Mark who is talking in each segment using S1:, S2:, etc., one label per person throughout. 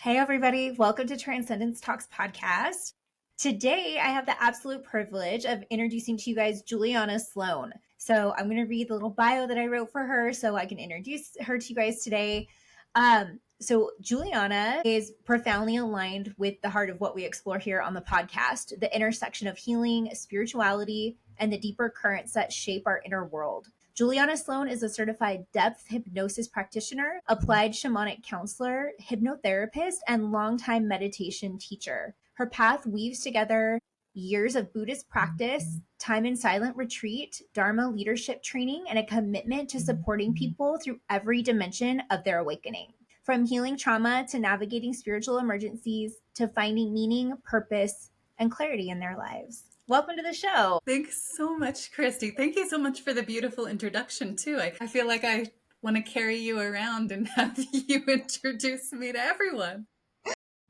S1: Hey, everybody. Welcome to Transcendence Talks podcast. Today, I have the absolute privilege of introducing to you guys Juliana Sloane. So I'm going to read the little bio that I wrote for her so I can introduce her to you guys today. So Juliana is profoundly aligned with the heart of what we explore here on the podcast, the intersection of healing, spirituality, and the deeper currents that shape our inner world. Juliana Sloane is a certified depth hypnosis practitioner, applied shamanic counselor, hypnotherapist, and longtime meditation teacher. Her path weaves together years of Buddhist practice, time in silent retreat, Dharma leadership training, and a commitment to supporting people through every dimension of their awakening. From healing trauma to navigating spiritual emergencies to finding meaning, purpose, and clarity in their lives. Welcome to the show.
S2: Thanks so much, Christy. Thank you so much for the beautiful introduction, too. I feel like I want to carry you around and have you introduce me to everyone.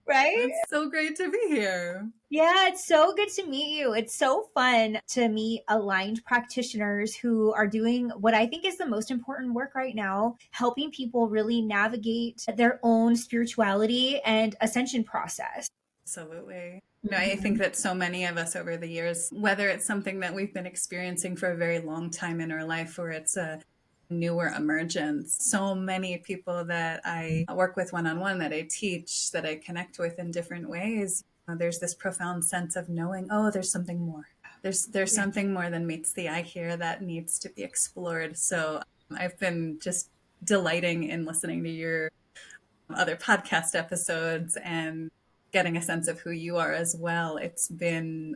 S1: Right?
S2: It's so great to be here.
S1: Yeah, it's so good to meet you. It's so fun to meet aligned practitioners who are doing what I think is the most important work right now, helping people really navigate their own spirituality and ascension process.
S2: Absolutely. I think that so many of us over the years, whether it's something that we've been experiencing for a very long time in our life or it's a newer emergence, so many people that I work with one-on-one, that I teach, that I connect with in different ways, there's this profound sense of knowing, oh, there's something more. There's something more than meets the eye here that needs to be explored. So I've been just delighting in listening to your other podcast episodes and getting a sense of who you are as well. It's been,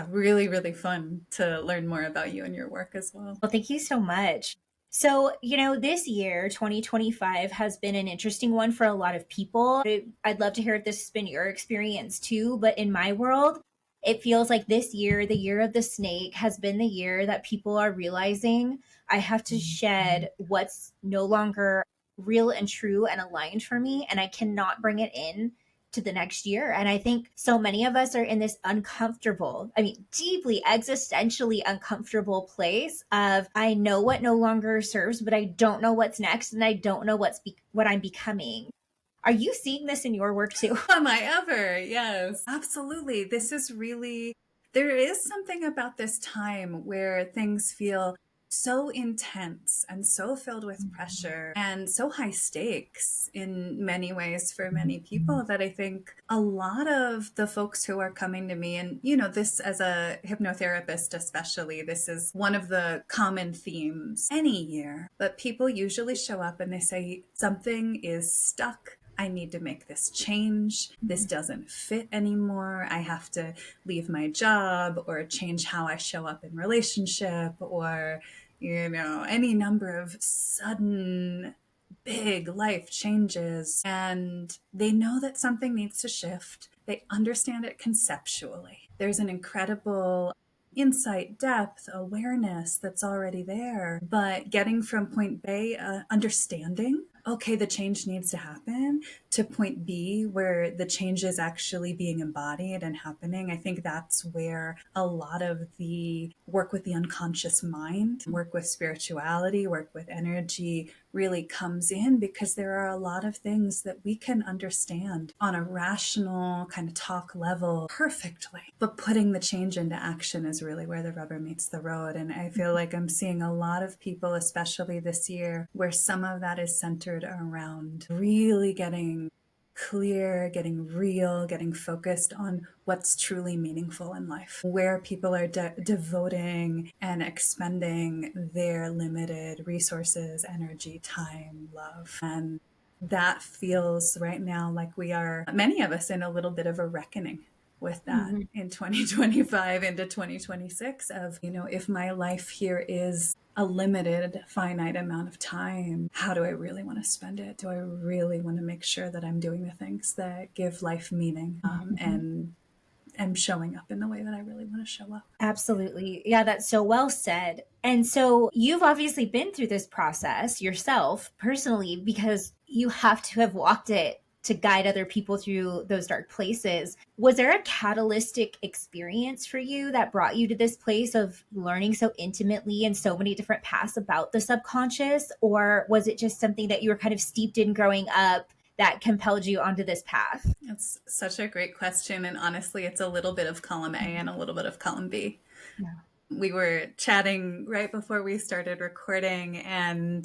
S2: really, really fun to learn more about you and your work as well.
S1: Well, thank you so much. So, this year, 2025, has been an interesting one for a lot of people. I'd love to hear if this has been your experience too, but in my world, it feels like this year, the year of the snake, has been the year that people are realizing I have to shed what's no longer real and true and aligned for me, and I cannot bring it in to the next year. And I think so many of us are in this deeply existentially uncomfortable place of, I know what no longer serves, but I don't know what's next. And I don't know what I'm becoming. Are you seeing this in your work too?
S2: Am I ever? Yes, absolutely. There is something about this time where things feel so intense and so filled with pressure and so high stakes in many ways for many people that I think a lot of the folks who are coming to me, and this as a hypnotherapist especially, this is one of the common themes any year, but people usually show up and they say something is stuck. I need to make this change. This doesn't fit anymore. I have to leave my job or change how I show up in relationship or, any number of sudden big life changes. And they know that something needs to shift. They understand it conceptually. There's an incredible insight, depth, awareness that's already there. But getting from point A, understanding, okay, the change needs to happen, to point B, where the change is actually being embodied and happening. I think that's where a lot of the work with the unconscious mind, work with spirituality, work with energy really comes in, because there are a lot of things that we can understand on a rational kind of talk level perfectly. But putting the change into action is really where the rubber meets the road. And I feel like I'm seeing a lot of people, especially this year, where some of that is centered around really getting clear, getting real, getting focused on what's truly meaningful in life, where people are devoting and expending their limited resources, energy, time, love. And that feels right now like we are, many of us, in a little bit of a reckoning with that in 2025 into 2026 of, if my life here is a limited, finite amount of time, how do I really want to spend it? Do I really want to make sure that I'm doing the things that give life meaning and am showing up in the way that I really want to show up?
S1: Absolutely. Yeah, that's so well said. And so you've obviously been through this process yourself personally, because you have to have walked it to guide other people through those dark places. Was there a catalystic experience for you that brought you to this place of learning so intimately and so many different paths about the subconscious? Or was it just something that you were kind of steeped in growing up that compelled you onto this path?
S2: It's such a great question. And honestly, it's a little bit of column A and a little bit of column B.
S1: Yeah.
S2: We were chatting right before we started recording, and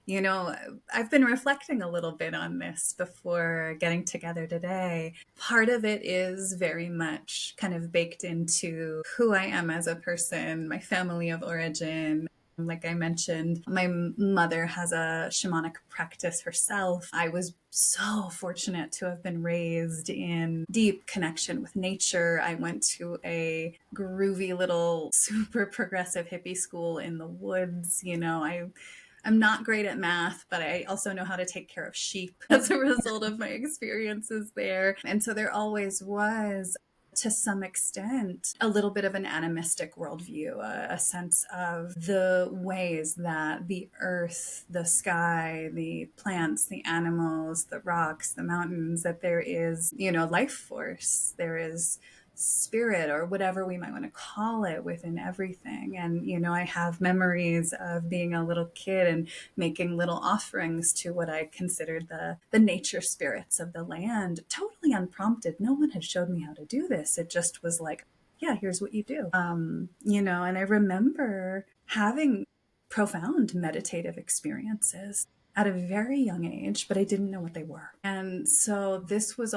S2: I've been reflecting a little bit on this before getting together today. Part of it is very much kind of baked into who I am as a person, my family of origin. Like I mentioned, my mother has a shamanic practice herself. I was so fortunate to have been raised in deep connection with nature. I went to a groovy little super progressive hippie school in the woods. I'm not great at math, but I also know how to take care of sheep as a result of my experiences there. And so there always was, to some extent, a little bit of an animistic worldview, a sense of the ways that the earth, the sky, the plants, the animals, the rocks, the mountains, that there is, life force, there is spirit, or whatever we might want to call it, within everything. And I have memories of being a little kid and making little offerings to what I considered the nature spirits of the land, totally unprompted. No one had showed me how to do this. It just was like, yeah, here's what you do. And I remember having profound meditative experiences at a very young age, but I didn't know what they were. And so this was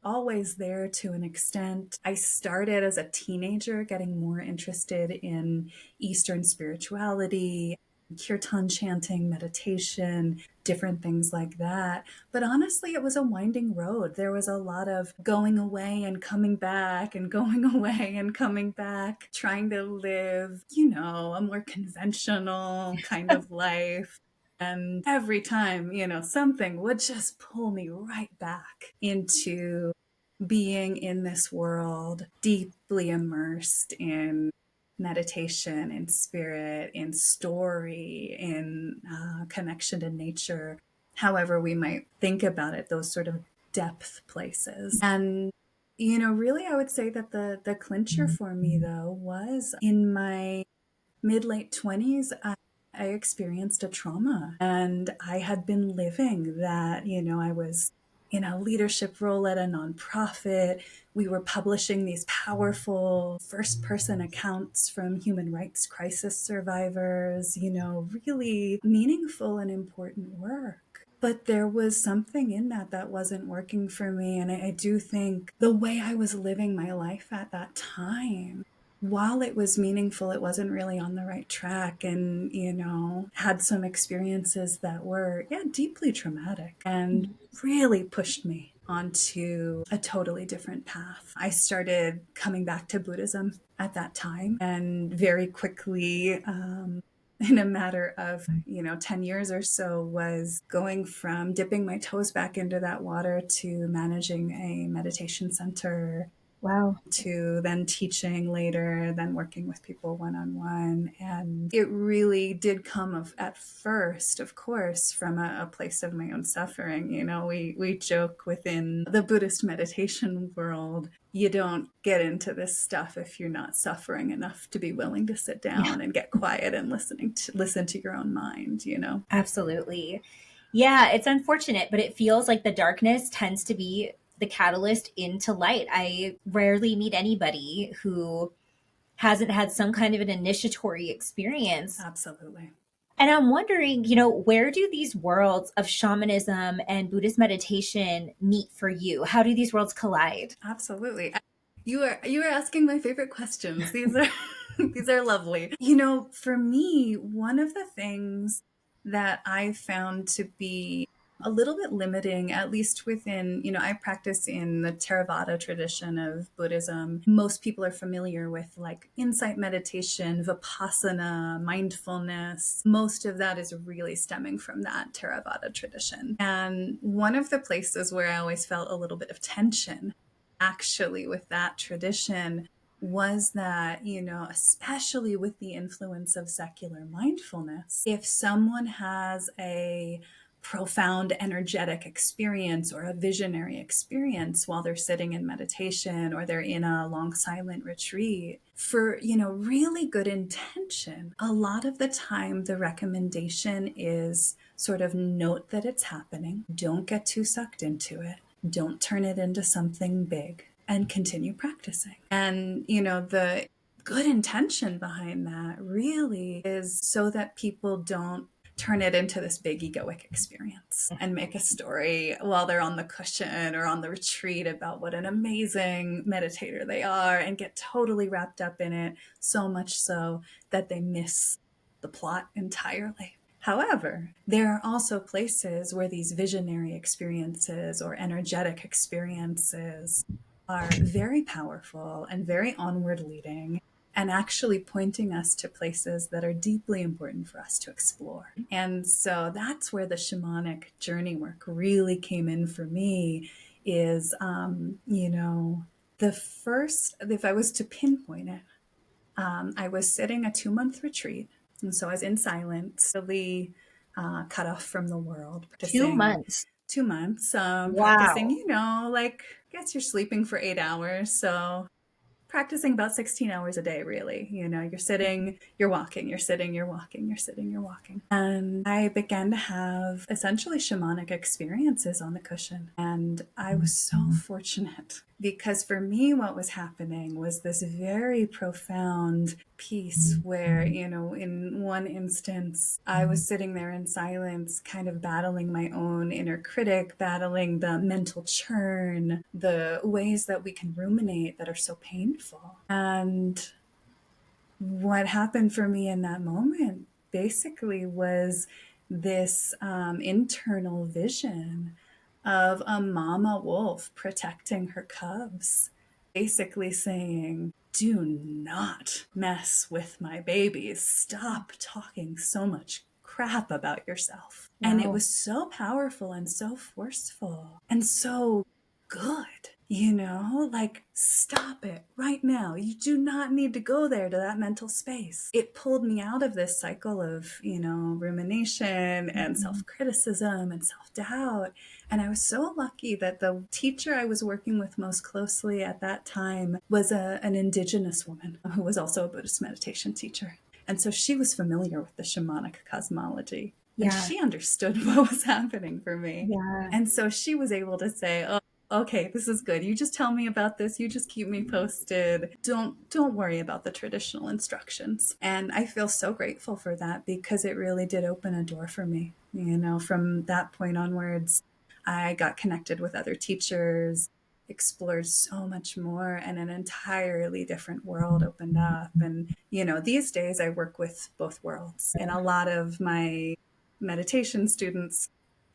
S2: always there to an extent. I started as a teenager getting more interested in Eastern spirituality, kirtan chanting, meditation, different things like that. But honestly, it was a winding road. There was a lot of going away and coming back and going away and coming back, trying to live, a more conventional kind of life. And every time, something would just pull me right back into being in this world, deeply immersed in meditation, in spirit, in story, in connection to nature, however we might think about it, those sort of depth places. And really, I would say that the clincher for me, though, was in my mid-late 20s. I experienced a trauma, and I had been living that. I was in a leadership role at a nonprofit. We were publishing these powerful first-person accounts from human rights crisis survivors, really meaningful and important work. But there was something in that wasn't working for me. And I do think the way I was living my life at that time, while it was meaningful, it wasn't really on the right track, and, had some experiences that were, deeply traumatic and really pushed me onto a totally different path. I started coming back to Buddhism at that time, and very quickly, in a matter of 10 years or so, was going from dipping my toes back into that water to managing a meditation center.
S1: Wow.
S2: To then teaching later, then working with people one-on-one. And it really did come at first, of course, from a place of my own suffering. We joke within the Buddhist meditation world, you don't get into this stuff if you're not suffering enough to be willing to sit down and get quiet and listen to your own mind,
S1: Absolutely. Yeah, it's unfortunate, but it feels like the darkness tends to be the catalyst into light. I rarely meet anybody who hasn't had some kind of an initiatory experience.
S2: Absolutely.
S1: And I'm wondering, where do these worlds of shamanism and Buddhist meditation meet for you? How do these worlds collide?
S2: Absolutely. You are asking my favorite questions. These are these are lovely. For me, one of the things that I found to be a little bit limiting, at least within, I practice in the Theravada tradition of Buddhism. Most people are familiar with like insight meditation, vipassana, mindfulness. Most of that is really stemming from that Theravada tradition. And one of the places where I always felt a little bit of tension, actually, with that tradition, was that, especially with the influence of secular mindfulness, if someone has a profound energetic experience or a visionary experience while they're sitting in meditation or they're in a long silent retreat, for, really good intention, a lot of the time the recommendation is sort of note that it's happening. Don't get too sucked into it. Don't turn it into something big, and continue practicing. And, the good intention behind that really is so that people don't turn it into this big egoic experience and make a story while they're on the cushion or on the retreat about what an amazing meditator they are and get totally wrapped up in it, so much so that they miss the plot entirely. However, there are also places where these visionary experiences or energetic experiences are very powerful and very onward leading, and actually pointing us to places that are deeply important for us to explore. And so that's where the shamanic journey work really came in for me is, the first, if I was to pinpoint it, I was sitting a 2-month retreat. And so I was in silence, really cut off from the world.
S1: 2 months.
S2: 2 months,
S1: Wow.
S2: practicing, I guess you're sleeping for 8 hours. So practicing about 16 hours a day, really. You're sitting, you're walking, you're sitting, you're walking, you're sitting, you're walking. And I began to have essentially shamanic experiences on the cushion. And I was so fortunate because for me, what was happening was this very profound piece where, in one instance, I was sitting there in silence, kind of battling my own inner critic, battling the mental churn, the ways that we can ruminate that are so painful. And what happened for me in that moment basically was this internal vision of a mama wolf protecting her cubs, basically saying, do not mess with my babies. Stop talking so much crap about yourself. Wow. And it was so powerful and so forceful and so good. Stop it right now. You do not need to go there to that mental space. It pulled me out of this cycle of, rumination and self-criticism and self-doubt. And I was so lucky that the teacher I was working with most closely at that time was an indigenous woman who was also a Buddhist meditation teacher. And so she was familiar with the shamanic cosmology. Yeah. And she understood what was happening for me. Yeah. And so she was able to say, oh, okay, this is good. You just tell me about this. You just keep me posted. Don't worry about the traditional instructions. And I feel so grateful for that because it really did open a door for me. From that point onwards, I got connected with other teachers, explored so much more, and an entirely different world opened up. And, these days I work with both worlds. And a lot of my meditation students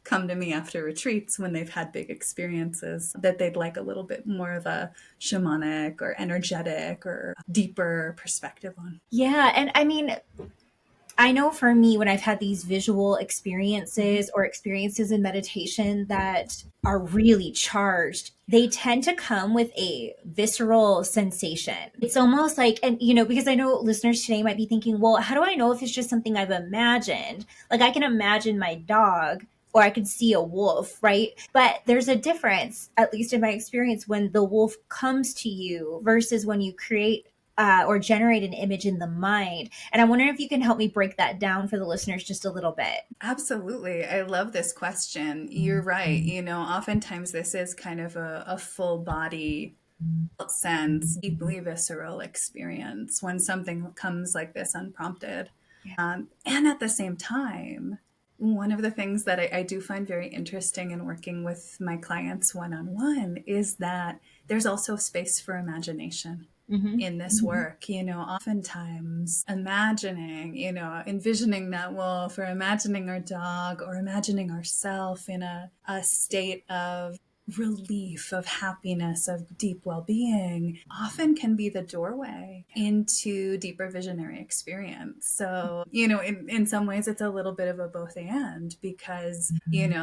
S2: come to me after retreats when they've had big experiences that they'd like a little bit more of a shamanic or energetic or deeper perspective on.
S1: Yeah. And I mean, I know for me, when I've had these visual experiences or experiences in meditation that are really charged, they tend to come with a visceral sensation. It's almost like, and because I know listeners today might be thinking, well, how do I know if it's just something I've imagined? Like I can imagine my dog or I could see a wolf, right? But there's a difference, at least in my experience, when the wolf comes to you versus when you create or generate an image in the mind. And I wonder if you can help me break that down for the listeners just a little bit.
S2: Absolutely. I love this question. You're right. Oftentimes this is kind of a full body sense, deeply visceral experience when something comes like this unprompted. Yeah. And at the same time, one of the things that I do find very interesting in working with my clients one-on-one is that there's also space for imagination. In this work, oftentimes imagining, envisioning that wolf or imagining our dog or imagining ourselves in a state of relief, of happiness, of deep well-being often can be the doorway into deeper visionary experience. So, in some ways it's a little bit of a both and because,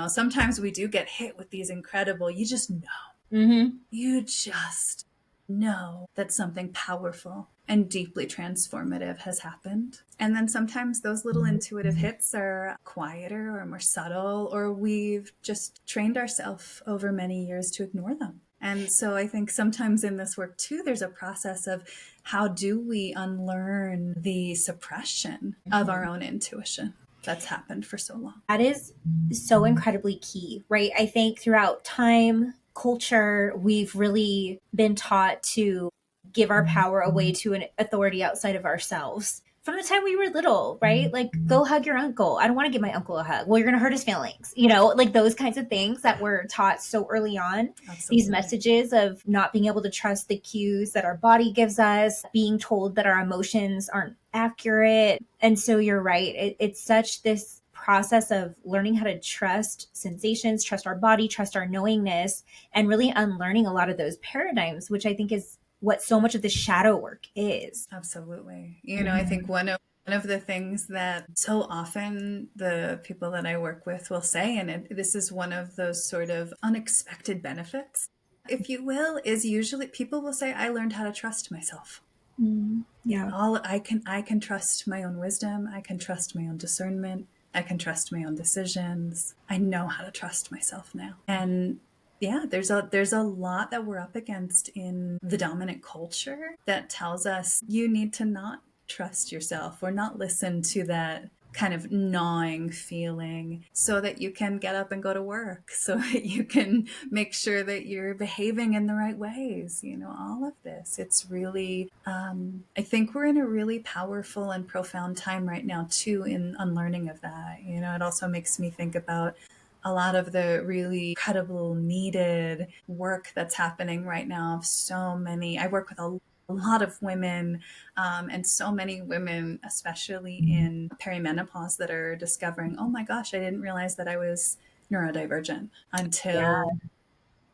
S2: sometimes we do get hit with these incredible, you just know, you just know that something powerful and deeply transformative has happened. And then sometimes those little intuitive hits are quieter or more subtle, or we've just trained ourselves over many years to ignore them. And so I think sometimes in this work too, there's a process of how do we unlearn the suppression of our own intuition? that's happened for so long.
S1: That is so incredibly key, right? I think throughout time, culture, we've really been taught to give our power away to an authority outside of ourselves. From the time we were little, right? Like, go hug your uncle. I don't want to give my uncle a hug. Well, you're going to hurt his feelings, like those kinds of things that were taught so early on.
S2: Absolutely.
S1: These messages of not being able to trust the cues that our body gives us, being told that our emotions aren't accurate. And so you're right. It's such this process of learning how to trust sensations, trust our body, trust our knowingness, and really unlearning a lot of those paradigms, which I think is what so much of the shadow work is.
S2: Absolutely. I think one of the things that so often the people that I work with will say, and this is one of those sort of unexpected benefits, if you will, is usually people will say, I learned how to trust myself.
S1: Yeah.
S2: I can trust my own wisdom. I can trust my own discernment. I can trust my own decisions. I know how to trust myself now. And yeah, there's a lot that we're up against in the dominant culture that tells us you need to not trust yourself or not listen to that kind of gnawing feeling so that you can get up and go to work, so that you can make sure that you're behaving in the right ways. All of this, it's really I think we're in a really powerful and profound time right now too in unlearning of that. It also makes me think about a lot of the really incredible needed work that's happening right now. I work with a lot of women, and so many women, especially in perimenopause, that are discovering, oh my gosh, I didn't realize that I was neurodivergent until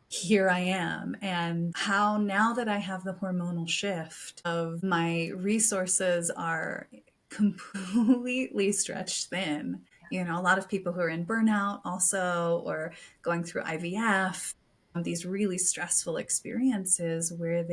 S2: here I am. And how now that I have the hormonal shift of my resources are completely stretched thin. A lot of people who are in burnout also, or going through IVF, these really stressful experiences where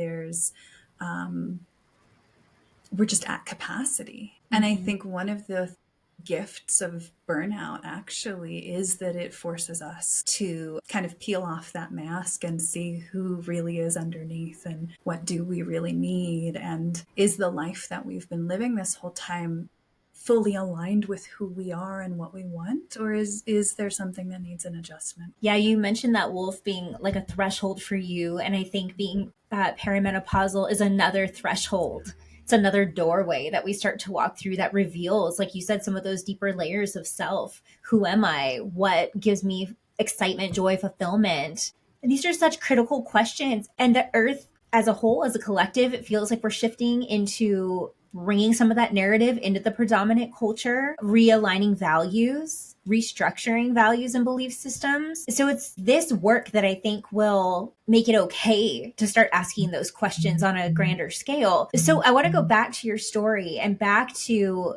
S2: we're just at capacity. And I think one of the gifts of burnout actually is that it forces us to kind of peel off that mask and see who really is underneath and what do we really need, and is the life that we've been living this whole time fully aligned with who we are and what we want, or is there something that needs an adjustment?
S1: Yeah, you mentioned that wolf being like a threshold for you, and I think being perimenopausal is another threshold. It's another doorway that we start to walk through that reveals, like you said, some of those deeper layers of self. Who am I? What gives me excitement, joy, fulfillment? And these are such critical questions. And the earth as a whole, as a collective, it feels like we're shifting into bringing some of that narrative into the predominant culture, realigning values, restructuring values and belief systems. So it's this work that I think will make it okay to start asking those questions on a grander scale. So I want to go back to your story and back to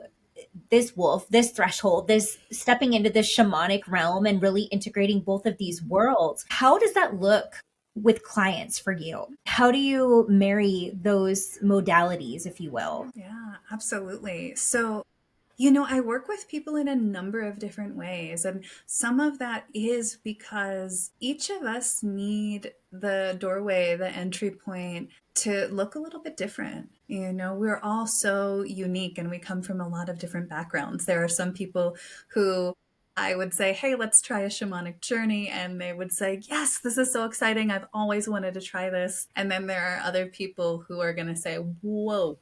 S1: this wolf, this threshold, this stepping into this shamanic realm and really integrating both of these worlds. How does that look with clients for you? How do you marry those modalities, if you will?
S2: Yeah, absolutely. So I work with people in a number of different ways, and some of that is because each of us need the doorway, the entry point, to look a little bit different. We're all so unique and we come from a lot of different backgrounds. There are some people who I would say, hey, let's try a shamanic journey. And they would say, yes, this is so exciting. I've always wanted to try this. And then there are other people who are going to say, whoa,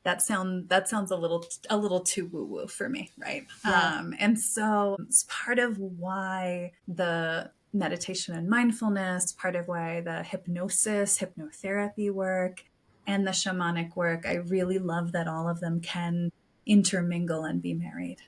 S2: that sounds a little too woo woo for me, right?
S1: Yeah.
S2: And so it's part of why the meditation and mindfulness, part of why the hypnosis, hypnotherapy work, and the shamanic work, I really love that all of them can intermingle and be married.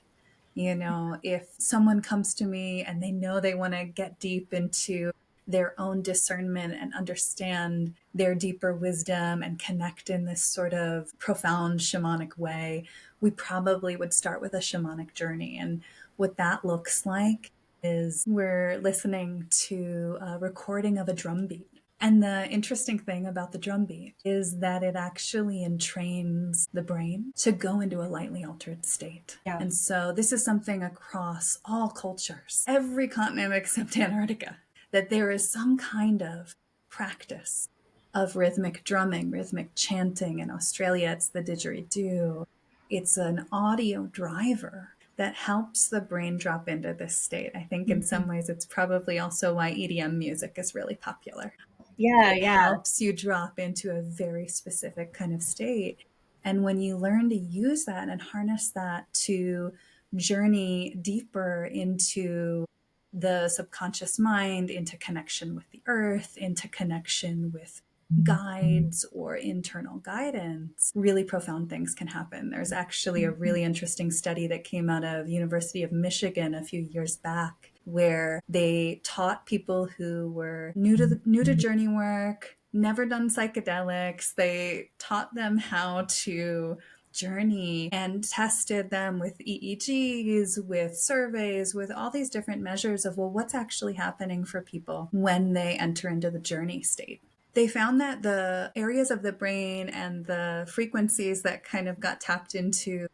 S2: If someone comes to me and they know they want to get deep into their own discernment and understand their deeper wisdom and connect in this sort of profound shamanic way, we probably would start with a shamanic journey. And what that looks like is we're listening to a recording of a drum beat. And the interesting thing about the drum beat is that it actually entrains the brain to go into a lightly altered state.
S1: Yeah.
S2: And so this is something across all cultures, every continent except Antarctica, that there is some kind of practice of rhythmic drumming, rhythmic chanting. In Australia, it's the didgeridoo. It's an audio driver that helps the brain drop into this state. I think in some ways it's probably also why EDM music is really popular.
S1: Yeah,
S2: It
S1: yeah.
S2: helps you drop into a very specific kind of state. And when you learn to use that and harness that to journey deeper into the subconscious mind, into connection with the earth, into connection with guides or internal guidance, really profound things can happen. There's actually a really interesting study that came out of University of Michigan a few years back where they taught people who were new to journey work, never done psychedelics. They taught them how to journey and tested them with EEGs, with surveys, with all these different measures of, well, what's actually happening for people when they enter into the journey state. They found that the areas of the brain and the frequencies that kind of got tapped into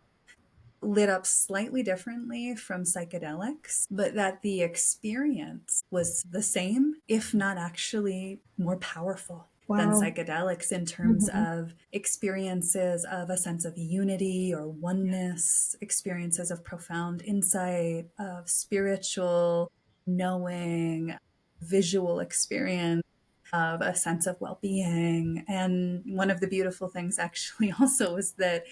S2: lit up slightly differently from psychedelics, but that the experience was the same, if not actually more powerful than psychedelics in terms of experiences of a sense of unity or oneness, experiences of profound insight, of spiritual knowing, visual experience, of a sense of well-being. And one of the beautiful things actually also was that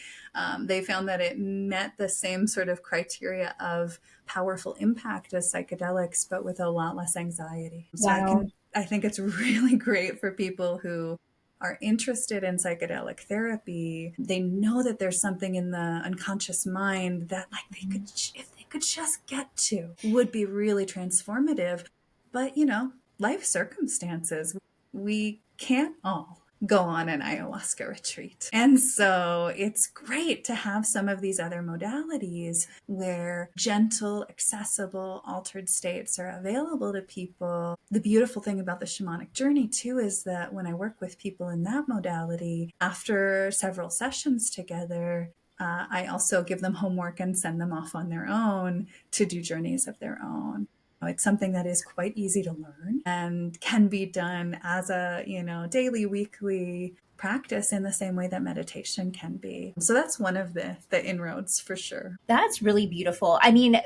S2: they found that it met the same sort of criteria of powerful impact as psychedelics, but with a lot less anxiety. So I think it's really great for people who are interested in psychedelic therapy. They know that there's something in the unconscious mind that, like, they could, if they could just get to, would be really transformative. But, you know, life circumstances, we can't all go on an ayahuasca retreat. And so it's great to have some of these other modalities where gentle, accessible, altered states are available to people. The beautiful thing about the shamanic journey too is that when I work with people in that modality, after several sessions together, I also give them homework and send them off on their own to do journeys of their own. It's something that is quite easy to learn and can be done as a, daily, weekly practice in the same way that meditation can be. So that's one of the inroads for sure.
S1: That's really beautiful. I mean,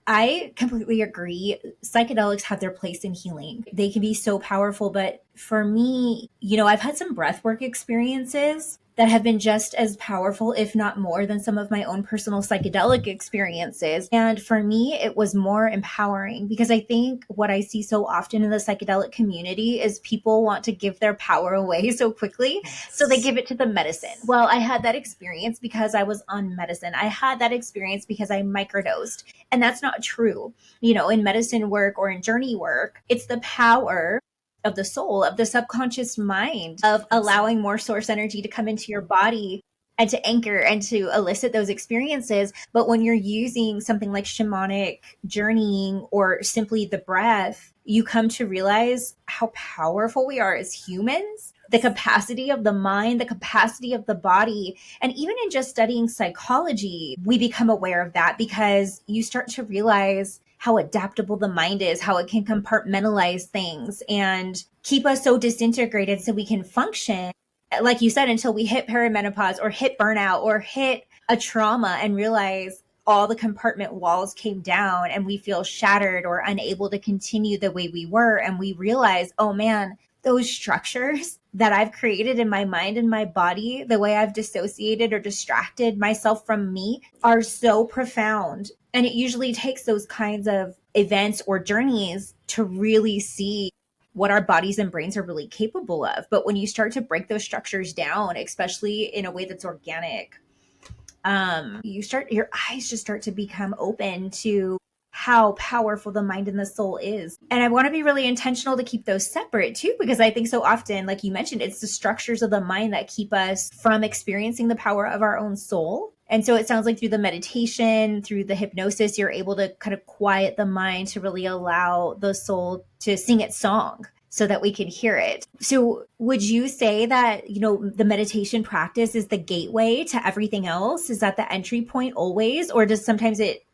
S1: I completely agree. Psychedelics have their place in healing. They can be so powerful, but for me, I've had some breathwork experiences that have been just as powerful, if not more, than some of my own personal psychedelic experiences. And for me, it was more empowering because I think what I see so often in the psychedelic community is people want to give their power away so quickly. So they give it to the medicine. Well, I had that experience because I was on medicine. I had that experience because I microdosed. And that's not true. In medicine work or in journey work, it's the power of the soul, of the subconscious mind, of allowing more source energy to come into your body and to anchor and to elicit those experiences. But when you're using something like shamanic journeying or simply the breath, you come to realize how powerful we are as humans, the capacity of the mind, the capacity of the body. And even in just studying psychology, we become aware of that because you start to realize how adaptable the mind is, how it can compartmentalize things and keep us so disintegrated so we can function, like you said, until we hit perimenopause or hit burnout or hit a trauma and realize all the compartment walls came down and we feel shattered or unable to continue the way we were. And we realize, oh man, those structures that I've created in my mind and my body, the way I've dissociated or distracted myself from me, are so profound. And it usually takes those kinds of events or journeys to really see what our bodies and brains are really capable of. But when you start to break those structures down, especially in a way that's organic, your eyes just start to become open to how powerful the mind and the soul is. And I want to be really intentional to keep those separate too, because I think so often, like you mentioned, it's the structures of the mind that keep us from experiencing the power of our own soul. And so it sounds like through the meditation, through the hypnosis, you're able to kind of quiet the mind to really allow the soul to sing its song so that we can hear it. So would you say that, the meditation practice is the gateway to everything else? Is that the entry point always? Or do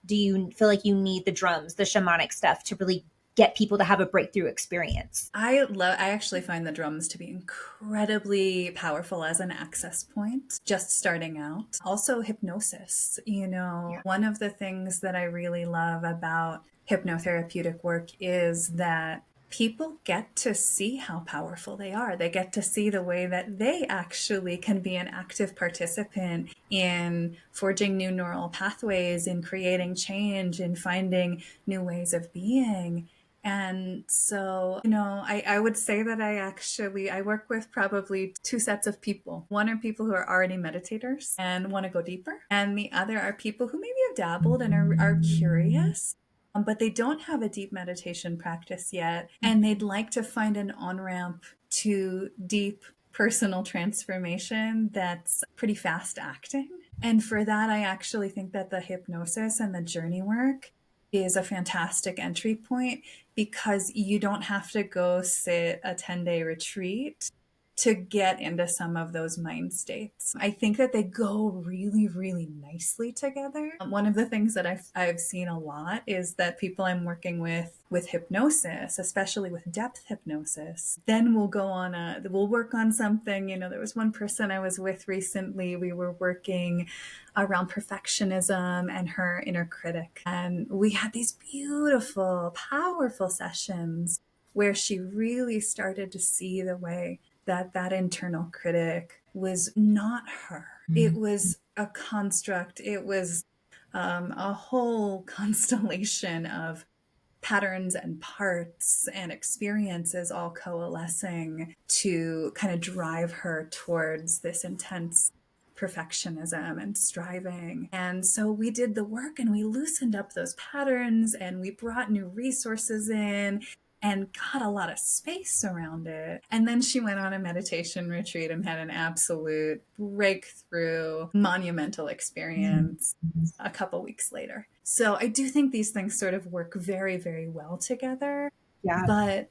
S1: you feel like you need the drums, the shamanic stuff to really get people to have a breakthrough experience.
S2: I actually find the drums to be incredibly powerful as an access point, just starting out. Also hypnosis,
S1: Yeah.
S2: one of the things that I really love about hypnotherapeutic work is that people get to see how powerful they are. They get to see the way that they actually can be an active participant in forging new neural pathways, in creating change, in finding new ways of being. And so, I would say that I work with probably two sets of people. One are people who are already meditators and want to go deeper. And the other are people who maybe have dabbled and are curious, but they don't have a deep meditation practice yet. And they'd like to find an on-ramp to deep personal transformation that's pretty fast acting. And for that, I actually think that the hypnosis and the journey work is a fantastic entry point, because you don't have to go sit a 10-day retreat to get into some of those mind states. I think that they go really, really nicely together. One of the things that I've seen a lot is that people I'm working with hypnosis, especially with depth hypnosis, then we'll work on something. There was one person I was with recently, we were working around perfectionism and her inner critic. And we had these beautiful, powerful sessions where she really started to see the way that internal critic was not her. It was a construct. It was a whole constellation of patterns and parts and experiences all coalescing to kind of drive her towards this intense perfectionism and striving. And so we did the work and we loosened up those patterns and we brought new resources in and got a lot of space around it. And then she went on a meditation retreat and had an absolute breakthrough, monumental experience a couple weeks later. So I do think these things sort of work very, very well together.
S1: Yeah.
S2: But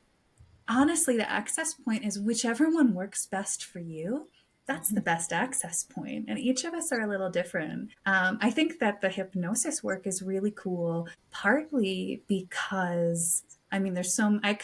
S2: honestly, the access point is whichever one works best for you. That's the best access point. And each of us are a little different. I think that the hypnosis work is really cool, partly because there's I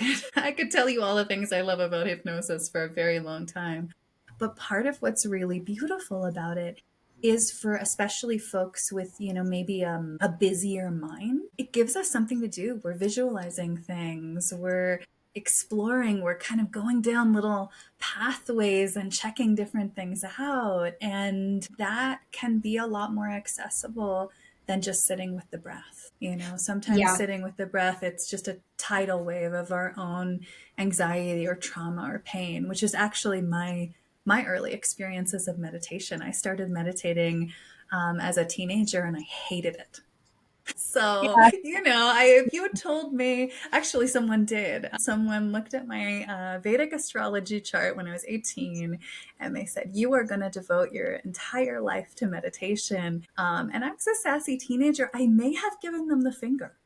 S2: could tell you all the things I love about hypnosis for a very long time. But part of what's really beautiful about it is for especially folks with, maybe a busier mind. It gives us something to do. We're visualizing things. We're exploring, we're kind of going down little pathways and checking different things out. And that can be a lot more accessible than just sitting with the breath. Sometimes sitting with the breath, it's just a tidal wave of our own anxiety or trauma or pain, which is actually my early experiences of meditation. I started meditating as a teenager and I hated it. So, if you had told me, actually someone did. Someone looked at my Vedic astrology chart when I was 18 and they said, you are going to devote your entire life to meditation. And I was a sassy teenager. I may have given them the finger.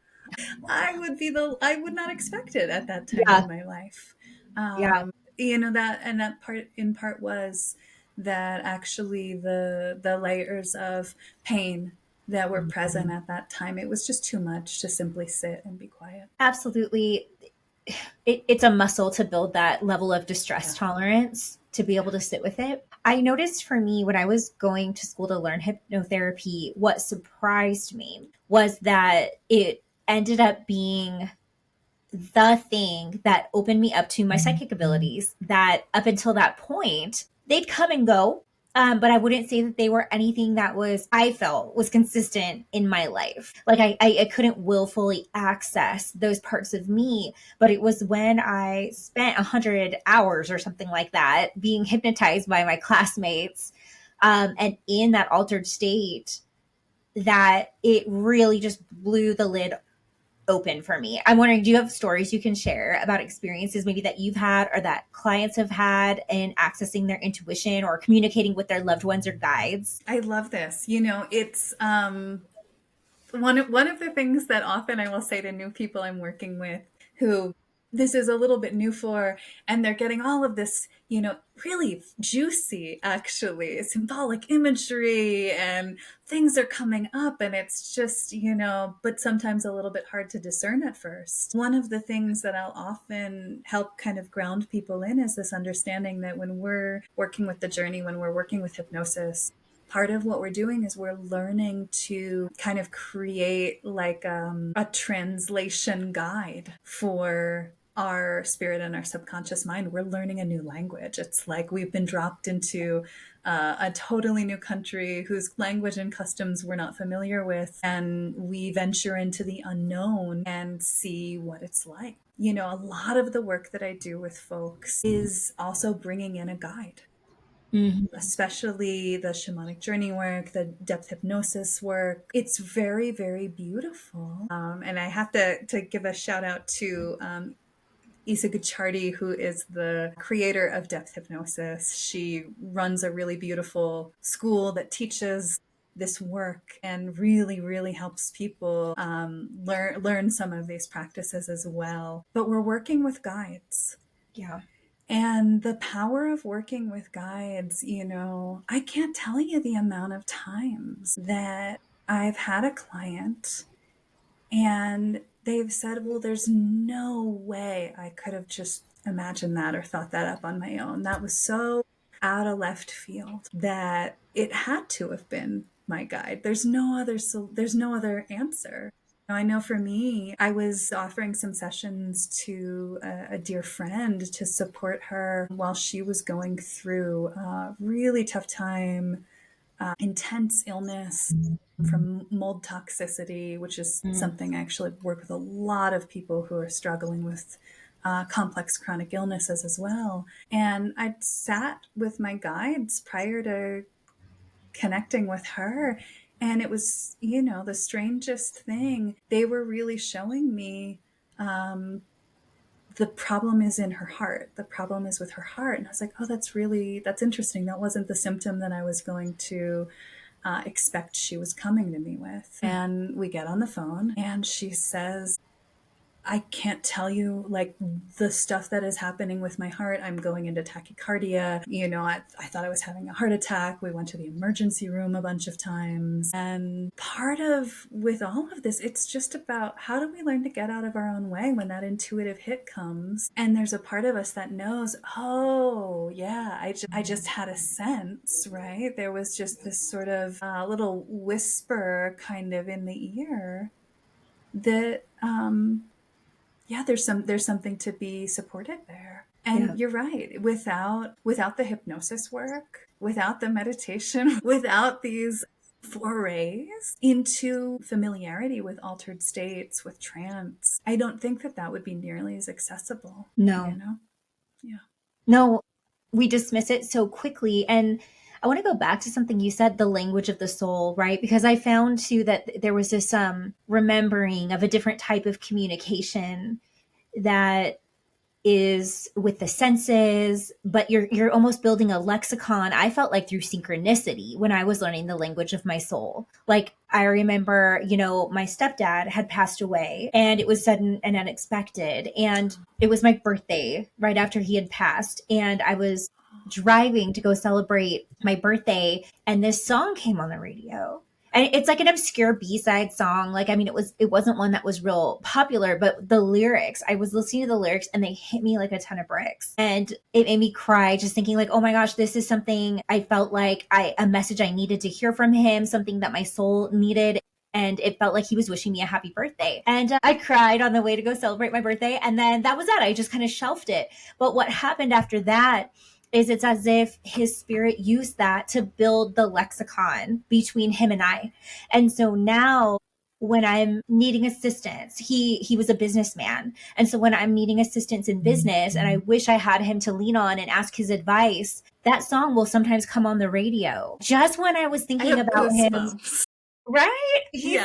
S2: I would not expect it at that time in my life. That part in part was that actually the layers of pain that were present at that time, it was just too much to simply sit and be quiet.
S1: Absolutely. It's a muscle to build that level of distress tolerance to be able to sit with it. I noticed for me when I was going to school to learn hypnotherapy, what surprised me was that it ended up being the thing that opened me up to my psychic abilities, that up until that point, they'd come and go. But I wouldn't say that they were anything that I felt was consistent in my life. Like I couldn't willfully access those parts of me, but it was when I spent 100 hours or something like that being hypnotized by my classmates, and in that altered state, that it really just blew the lid open for me. I'm wondering, do you have stories you can share about experiences maybe that you've had or that clients have had in accessing their intuition or communicating with their loved ones or guides?
S2: I love this. It's one of the things that often I will say to new people I'm working with who this is a little bit new for, and they're getting all of this, really juicy, actually, symbolic imagery, and things are coming up, and it's just, but sometimes a little bit hard to discern at first. One of the things that I'll often help kind of ground people in is this understanding that when we're working with the journey, when we're working with hypnosis, part of what we're doing is we're learning to kind of create like a translation guide for our spirit and our subconscious mind. We're learning a new language. It's like we've been dropped into a totally new country whose language and customs we're not familiar with, and we venture into the unknown and see what it's like. A lot of the work that I do with folks is also bringing in a guide. Mm-hmm. Especially the shamanic journey work, the depth hypnosis work. It's very, very beautiful. And I have to give a shout out to Isa Gucciardi, who is the creator of depth hypnosis. She runs a really beautiful school that teaches this work and really, really helps people learn some of these practices as well. But we're working with guides.
S1: Yeah.
S2: And the power of working with guides, I can't tell you the amount of times that I've had a client and they've said, well, there's no way I could have just imagined that or thought that up on my own. That was so out of left field that it had to have been my guide. There's no other answer. I know for me, I was offering some sessions to a dear friend to support her while she was going through a really tough time, intense illness from mold toxicity, which is something I actually work with a lot of people who are struggling with complex chronic illnesses as well. And I'd sat with my guides prior to connecting with her. And it was, the strangest thing. They were really showing me the problem is in her heart. The problem is with her heart. And I was like, oh, that's interesting. That wasn't the symptom that I was going to expect she was coming to me with. And we get on the phone and she says, I can't tell you like the stuff that is happening with my heart. I'm going into tachycardia. I thought I was having a heart attack. We went to the emergency room a bunch of times. And with all of this, it's just about how do we learn to get out of our own way when that intuitive hit comes? And there's a part of us that knows, oh yeah, I just had a sense, right? There was just this sort of little whisper kind of in the ear that, there's something to be supported there. And You're right. Without the hypnosis work, without the meditation, without these forays into familiarity with altered states, with trance, I don't think that would be nearly as accessible.
S1: No.
S2: Yeah.
S1: No, we dismiss it so quickly. And I want to go back to something you said, the language of the soul, right? Because I found too that there was this remembering of a different type of communication that is with the senses, but you're almost building a lexicon. I felt like through synchronicity when I was learning the language of my soul. Like I remember, my stepdad had passed away and it was sudden and unexpected. And it was my birthday right after he had passed. And I was driving to go celebrate my birthday and this song came on the radio. And it's like an obscure B-side song. Like, I mean, it wasn't one that was real popular, but the lyrics, I was listening to the lyrics and they hit me like a ton of bricks. And it made me cry just thinking like, oh my gosh, this is something I felt like a message I needed to hear from him, something that my soul needed. And it felt like he was wishing me a happy birthday. And I cried on the way to go celebrate my birthday. And then that was it. I just kind of shelved it. But what happened after that is it's as if his spirit used that to build the lexicon between him and I. And so now when I'm needing assistance, he was a businessman. And so when I'm needing assistance in business and I wish I had him to lean on and ask his advice, that song will sometimes come on the radio. Just when I was thinking about him. Right? He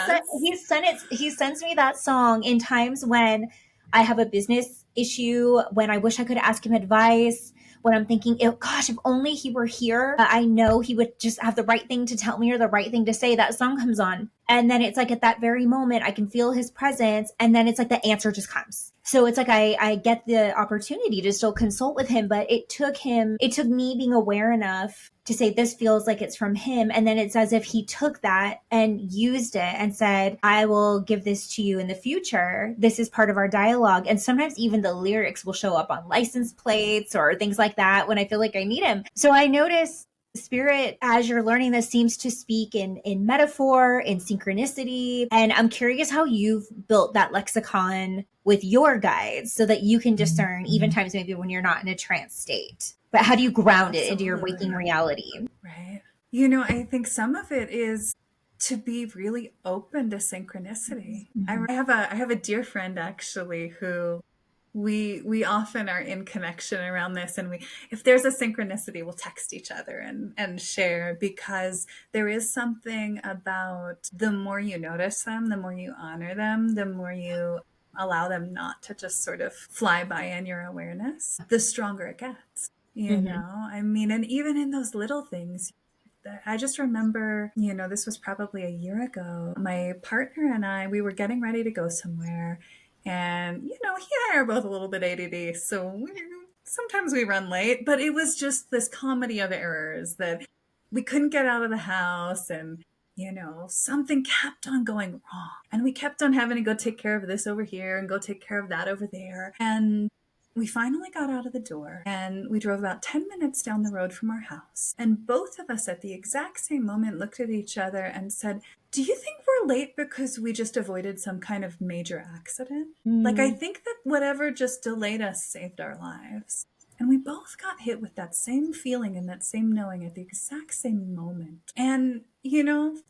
S1: sends me that song in times when I have a business issue, when I wish I could ask him advice, when I'm thinking, gosh, if only he were here, I know he would just have the right thing to tell me or the right thing to say. That song comes on And then it's like at that very moment, I can feel his presence. And then it's like the answer just comes. So it's like I get the opportunity to still consult with him, but it took me being aware enough to say, this feels like it's from him. And then it's as if he took that and used it and said, I will give this to you in the future. This is part of our dialogue. And sometimes even the lyrics will show up on license plates or things like that when I feel like I need him. So I notice spirit, as you're learning this, seems to speak in metaphor, in synchronicity. And I'm curious how you've built that lexicon with your guides so that you can discern, even times maybe when you're not in a trance state. But how do you ground it into your waking reality?
S2: Right. I think some of it is to be really open to synchronicity. I have a dear friend actually who we often are in connection around this, and if there's a synchronicity, we'll text each other and share, because there is something about the more you notice them, the more you honor them, the more you allow them not to just sort of fly by in your awareness, the stronger it gets. I mean, and even in those little things, I just remember, this was probably a year ago. My partner and I, we were getting ready to go somewhere. And, he and I are both a little bit ADD. So sometimes we run late. But it was just this comedy of errors that we couldn't get out of the house. And, something kept on going wrong. And we kept on having to go take care of this over here and go take care of that over there. And we finally got out of the door and we drove about 10 minutes down the road from our house. And both of us at the exact same moment looked at each other and said, do you think we're late because we just avoided some kind of major accident? Like, I think that whatever just delayed us saved our lives. And we both got hit with that same feeling and that same knowing at the exact same moment. And,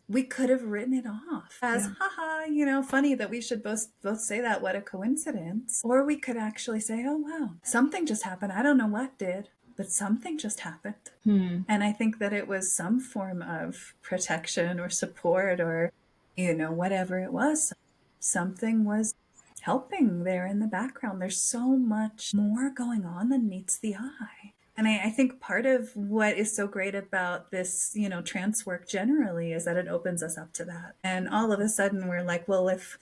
S2: we could have written it off as, haha, funny that we should both say that, what a coincidence. Or we could actually say, oh, wow, something just happened. I don't know what did, but something just happened. And I think that it was some form of protection or support or, whatever it was. Something was helping there in the background. There's so much more going on than meets the eye. And I think part of what is so great about this, trance work generally is that it opens us up to that. And all of a sudden we're like, well, if,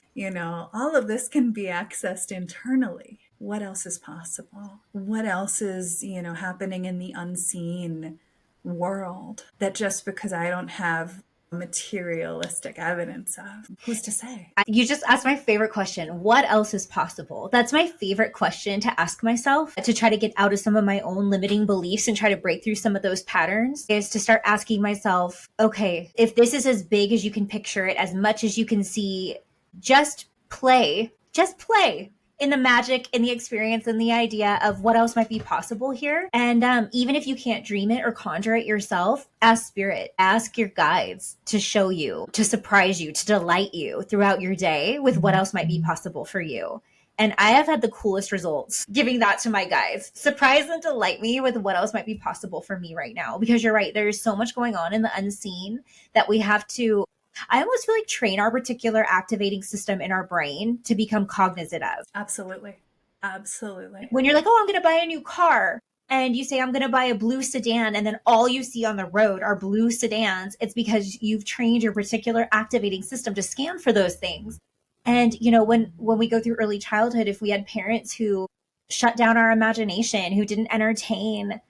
S2: all of this can be accessed internally, what else is possible? What else is, happening in the unseen world that just because I don't have materialistic evidence of, who's to say?
S1: You just asked my favorite question. What else is possible? That's my favorite question to ask myself to try to get out of some of my own limiting beliefs and try to break through some of those patterns, is to start asking myself, okay, if this is as big as you can picture it, as much as you can see, just play in the magic, in the experience, in the idea of what else might be possible here. And even if you can't dream it or conjure it yourself, ask spirit, ask your guides to show you, to surprise you, to delight you throughout your day with what else might be possible for you. And I have had the coolest results giving that to my guides. Surprise and delight me with what else might be possible for me right now. Because you're right, there's so much going on in the unseen that we have to, I almost feel like, train our particular activating system in our brain to become cognizant of.
S2: Absolutely. Absolutely.
S1: When you're like, oh, I'm going to buy a new car, and you say, I'm going to buy a blue sedan, and then all you see on the road are blue sedans, it's because you've trained your particular activating system to scan for those things. And, when we go through early childhood, if we had parents who shut down our imagination, who didn't entertain,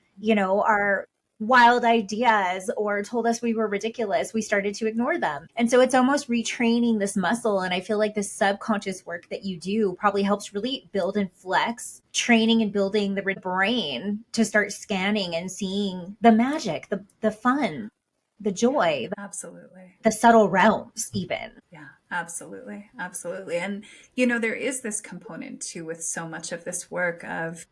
S1: our wild ideas or told us we were ridiculous, we started to ignore them. And so it's almost retraining this muscle. And I feel like the subconscious work that you do probably helps really build and flex training and building the brain to start scanning and seeing the magic, the fun, the joy,
S2: absolutely,
S1: the subtle realms even.
S2: Yeah, absolutely. Absolutely. And, there is this component too with so much of this work of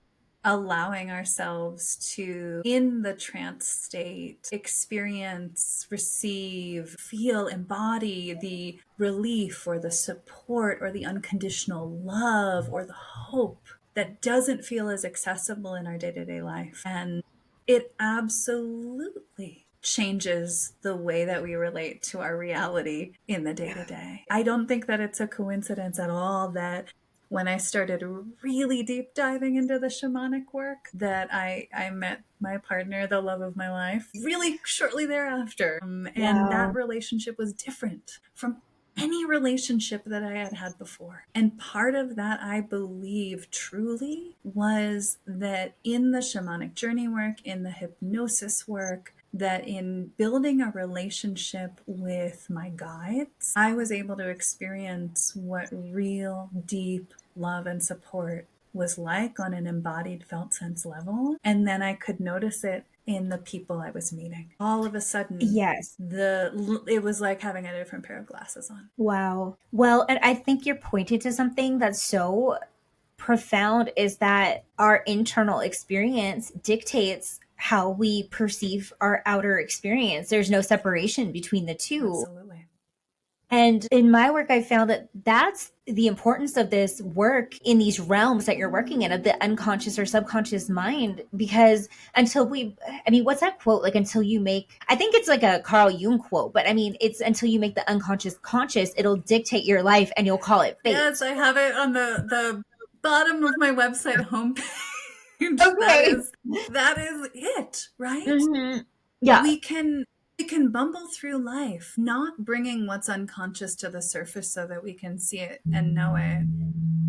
S2: allowing ourselves to, in the trance state, experience, receive, feel, embody the relief or the support or the unconditional love or the hope that doesn't feel as accessible in our day-to-day life. And it absolutely changes the way that we relate to our reality in the day-to-day. I don't think that it's a coincidence at all that when I started really deep diving into the shamanic work, that I met my partner, the love of my life, really shortly thereafter. And that relationship was different from any relationship that I had had before. And part of that, I believe truly, was that in the shamanic journey work, in the hypnosis work, that in building a relationship with my guides, I was able to experience what real deep love and support was like on an embodied felt sense level. And then I could notice it in the people I was meeting. All of a sudden,
S1: Yes.
S2: it was like having a different pair of glasses on.
S1: Wow. Well, and I think you're pointing to something that's so profound, is that our internal experience dictates how we perceive our outer experience. There's no separation between the two.
S2: Absolutely.
S1: And in my work, I found that that's the importance of this work in these realms that you're working in, of the unconscious or subconscious mind. Because what's that quote? Like, until you make, I think it's like a Carl Jung quote, but I mean, it's until you make the unconscious conscious, it'll dictate your life and you'll call it fate.
S2: Yes, I have it on the bottom of my website homepage.
S1: Okay.
S2: That is it, right?
S1: Mm-hmm. Yeah.
S2: We can bumble through life, not bringing what's unconscious to the surface so that we can see it and know it.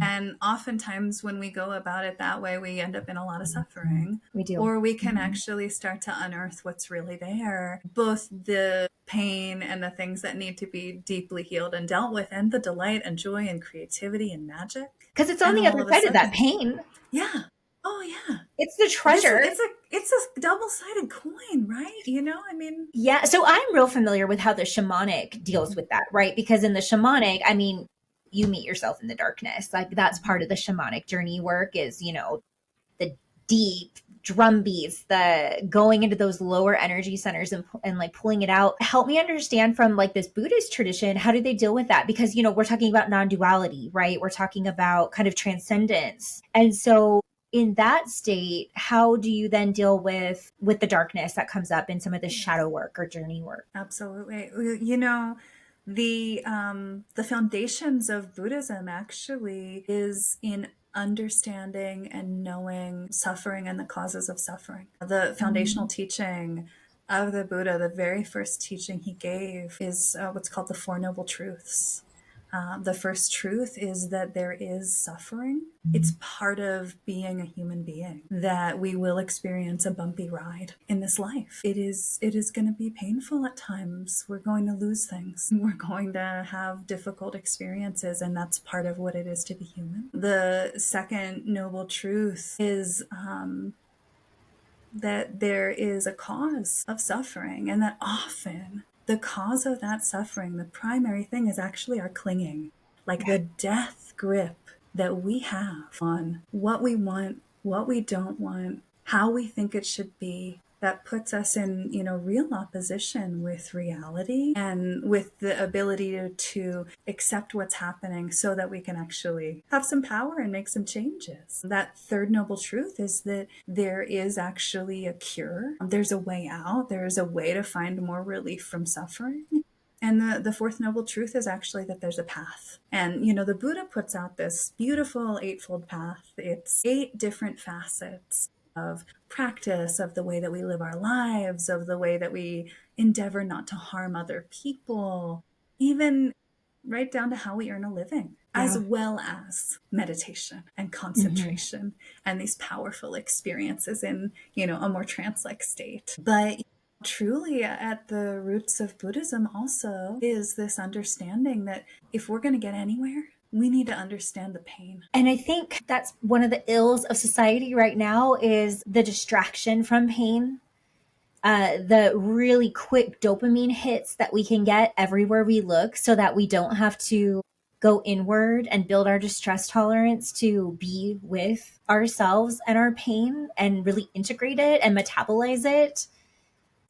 S2: And oftentimes when we go about it that way, we end up in a lot of suffering.
S1: We do.
S2: Or we can actually start to unearth what's really there, both the pain and the things that need to be deeply healed and dealt with, and the delight and joy and creativity and magic.
S1: Because it's on the other side of that pain.
S2: Yeah. Oh, yeah.
S1: It's the treasure.
S2: It's a double-sided coin, right? You know, I mean.
S1: Yeah. So I'm real familiar with how the shamanic deals with that, right? Because in the shamanic, I mean, you meet yourself in the darkness. Like, that's part of the shamanic journey work, is, you know, the deep drum beats, the going into those lower energy centers and like pulling it out. Help me understand from like this Buddhist tradition, how do they deal with that? Because, you know, we're talking about non-duality, right? We're talking about kind of transcendence. And so in that state, how do you then deal with the darkness that comes up in some of the shadow work or journey work?
S2: Absolutely. You know, the foundations of Buddhism actually is in understanding and knowing suffering and the causes of suffering. The foundational teaching of the Buddha, the very first teaching he gave, is what's called the Four Noble Truths. The first truth is that there is suffering. It's part of being a human being, that we will experience a bumpy ride in this life. It is going to be painful at times. We're going to lose things. We're going to have difficult experiences, and that's part of what it is to be human. The second noble truth is that there is a cause of suffering, and that often the cause of that suffering, the primary thing, is actually our clinging, like the death grip that we have on what we want, what we don't want, how we think it should be. That puts us in, you know, real opposition with reality and with the ability to accept what's happening so that we can actually have some power and make some changes. That third noble truth is that there is actually a cure. There's a way out. There is a way to find more relief from suffering. And the fourth noble truth is actually that there's a path. And, you know, the Buddha puts out this beautiful eightfold path. It's 8 different facets of practice, of the way that we live our lives, of the way that we endeavor not to harm other people, even right down to how we earn a living, as well as meditation and concentration and these powerful experiences in, you know, a more trance-like state. But truly at the roots of Buddhism also is this understanding that if we're going to get anywhere, we need to understand the pain.
S1: And I think that's one of the ills of society right now, is the distraction from pain. The really quick dopamine hits that we can get everywhere we look, so that we don't have to go inward and build our distress tolerance to be with ourselves and our pain and really integrate it and metabolize it.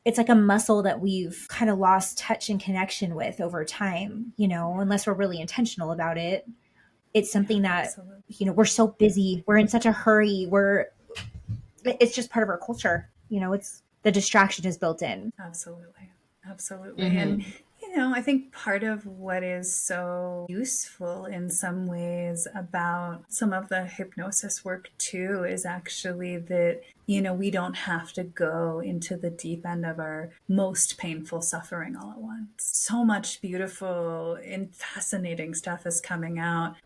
S1: It's like a muscle that we've kind of lost touch and connection with over time, you know, unless we're really intentional about it. It's something that, you know, we're so busy. We're in such a hurry. It's just part of our culture. You know, it's the distraction is built in.
S2: Absolutely. And, you I think part of what is so useful in some ways about some of the hypnosis work too is actually that, we don't have to go into the deep end of our most painful suffering all at once. So much beautiful and fascinating stuff is coming out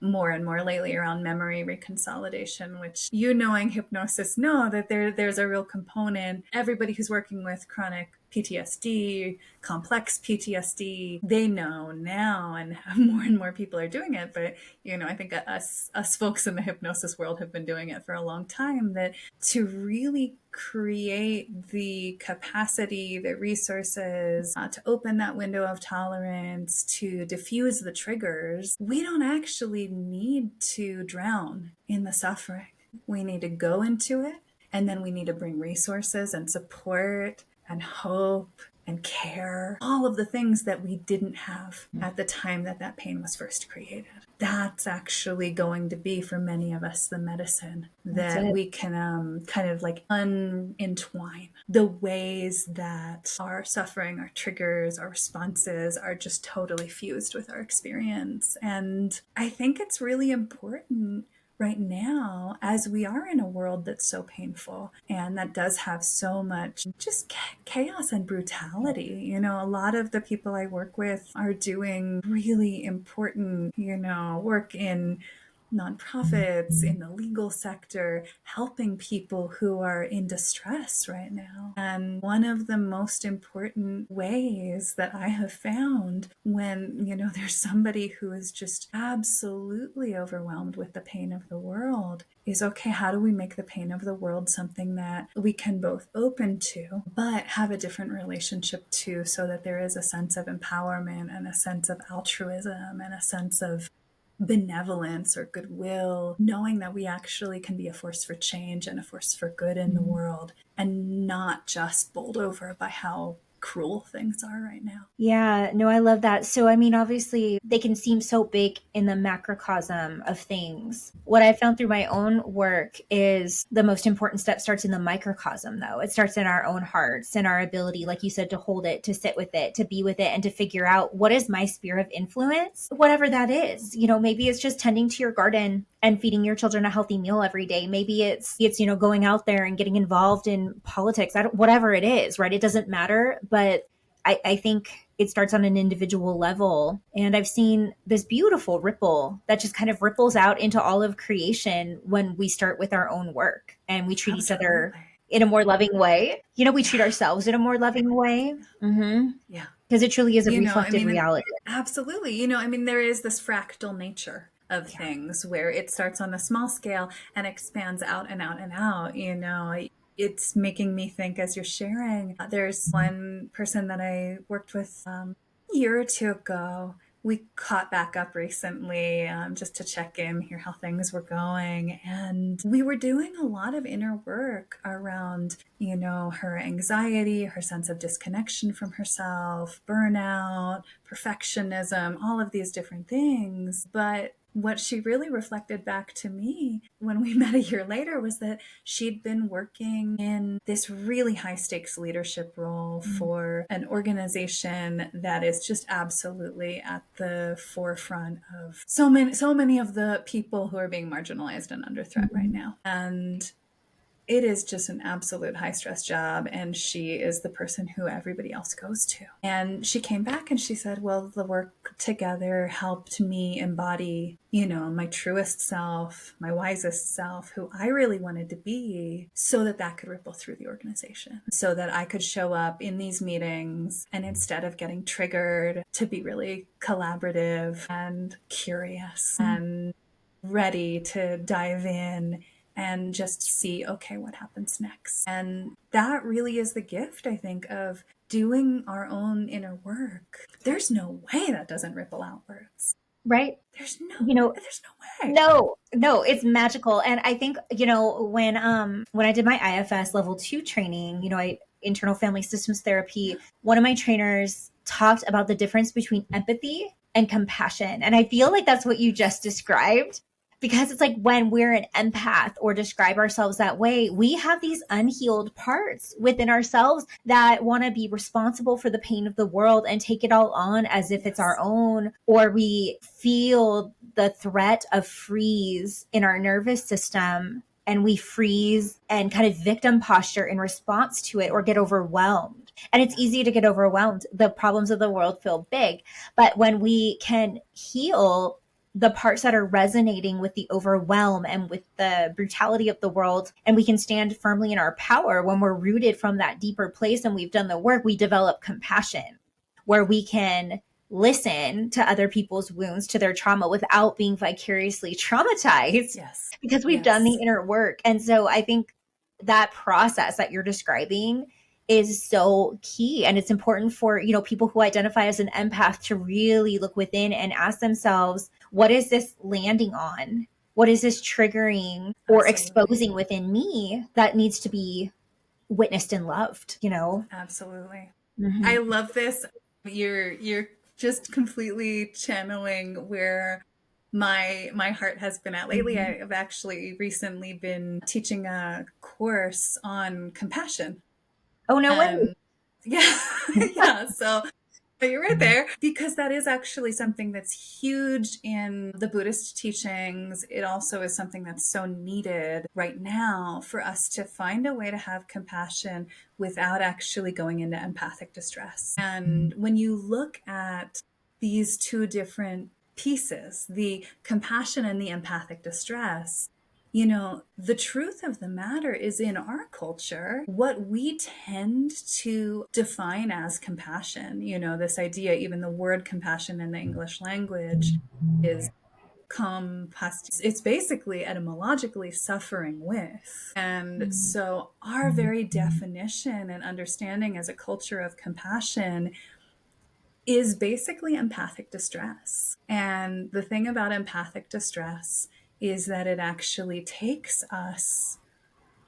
S2: more and more lately around memory reconsolidation, which knowing hypnosis know that there's a real component. Everybody who's working with chronic PTSD, complex PTSD, they know now, and more and more people are doing it. But, I think us folks in the hypnosis world have been doing it for a long time, that to really create the capacity, the resources to open that window of tolerance, to diffuse the triggers, we don't actually need to drown in the suffering. We need to go into it, and then we need to bring resources and support and hope and care, all of the things that we didn't have at the time that pain was first created. That's actually going to be, for many of us, the medicine that we can kind of like unentwine the ways that our suffering, our triggers, our responses are just totally fused with our experience. And I think it's really important right now, as we are in a world that's so painful and that does have so much just chaos and brutality. A lot of the people I work with are doing really important, work in nonprofits, in the legal sector, helping people who are in distress right now. And one of the most important ways that I have found when, there's somebody who is just absolutely overwhelmed with the pain of the world is, okay, how do we make the pain of the world something that we can both open to, but have a different relationship to, so that there is a sense of empowerment and a sense of altruism and a sense of benevolence or goodwill, knowing that we actually can be a force for change and a force for good in the world, and not just bowled over by how cruel things are right now.
S1: Yeah, no, I love that. So, obviously they can seem so big in the macrocosm of things. What I found through my own work is the most important step starts in the microcosm, though. It starts in our own hearts and our ability, like you said, to hold it, to sit with it, to be with it, and to figure out what is my sphere of influence, whatever that is. Maybe it's just tending to your garden and feeding your children a healthy meal every day. Maybe it's going out there and getting involved in politics. Whatever it is, right? It doesn't matter. But I think it starts on an individual level. And I've seen this beautiful ripple that just kind of ripples out into all of creation when we start with our own work and we treat each other in a more loving way. We treat ourselves in a more loving way. Mm-hmm.
S2: Yeah.
S1: Because it truly is a reflected reality.
S2: Absolutely. There is this fractal nature of things where it starts on a small scale and expands out and out and out. It's making me think, as you're sharing, there's one person that I worked with a year or two ago. We caught back up recently just to check in, hear how things were going. And we were doing a lot of inner work around, her anxiety, her sense of disconnection from herself, burnout, perfectionism, all of these different things. But what she really reflected back to me when we met a year later was that she'd been working in this really high stakes leadership role for an organization that is just absolutely at the forefront of so many of the people who are being marginalized and under threat right now. And it is just an absolute high stress job. And she is the person who everybody else goes to. And she came back and she said, well, the work together helped me embody, my truest self, my wisest self, who I really wanted to be, so that could ripple through the organization, so that I could show up in these meetings and instead of getting triggered, to be really collaborative and curious and ready to dive in and just see, okay, what happens next? And that really is the gift, I think, of doing our own inner work. There's no way that doesn't ripple outwards.
S1: Right.
S2: There's no way.
S1: No, it's magical. And I think, when I did my IFS level 2 training, internal family systems therapy, one of my trainers talked about the difference between empathy and compassion. And I feel like that's what you just described. because it's like when we're an empath or describe ourselves that way, we have these unhealed parts within ourselves that want to be responsible for the pain of the world and take it all on as if it's our own, or we feel the threat of freeze in our nervous system and we freeze and kind of victim posture in response to it, or get overwhelmed. And it's easy to get overwhelmed. The problems of the world feel big. But when we can heal the parts that are resonating with the overwhelm and with the brutality of the world, and we can stand firmly in our power when we're rooted from that deeper place and we've done the work, we develop compassion where we can listen to other people's wounds, to their trauma, without being vicariously traumatized.
S2: Yes.
S1: Because we've done the inner work. And so I think that process that you're describing is so key. And it's important for, you know, people who identify as an empath to really look within and ask themselves, what is this landing on? What is this triggering or exposing within me that needs to be witnessed and loved, you know?
S2: Absolutely. Mm-hmm. I love this. You're just completely channeling where my heart has been at lately. Mm-hmm. I've actually recently been teaching a course on compassion.
S1: Oh, no way.
S2: Yeah. Yeah. So you're right there, because that is actually something that's huge in the Buddhist teachings. It also is something that's so needed right now for us to find a way to have compassion without actually going into empathic distress. And when you look at these two different pieces, the compassion and the empathic distress, you know, the truth of the matter is, in our culture, what we tend to define as compassion, you know, this idea, even the word compassion in the English language is it's basically etymologically suffering with. And so our very definition and understanding as a culture of compassion is basically empathic distress. And the thing about empathic distress is that it actually takes us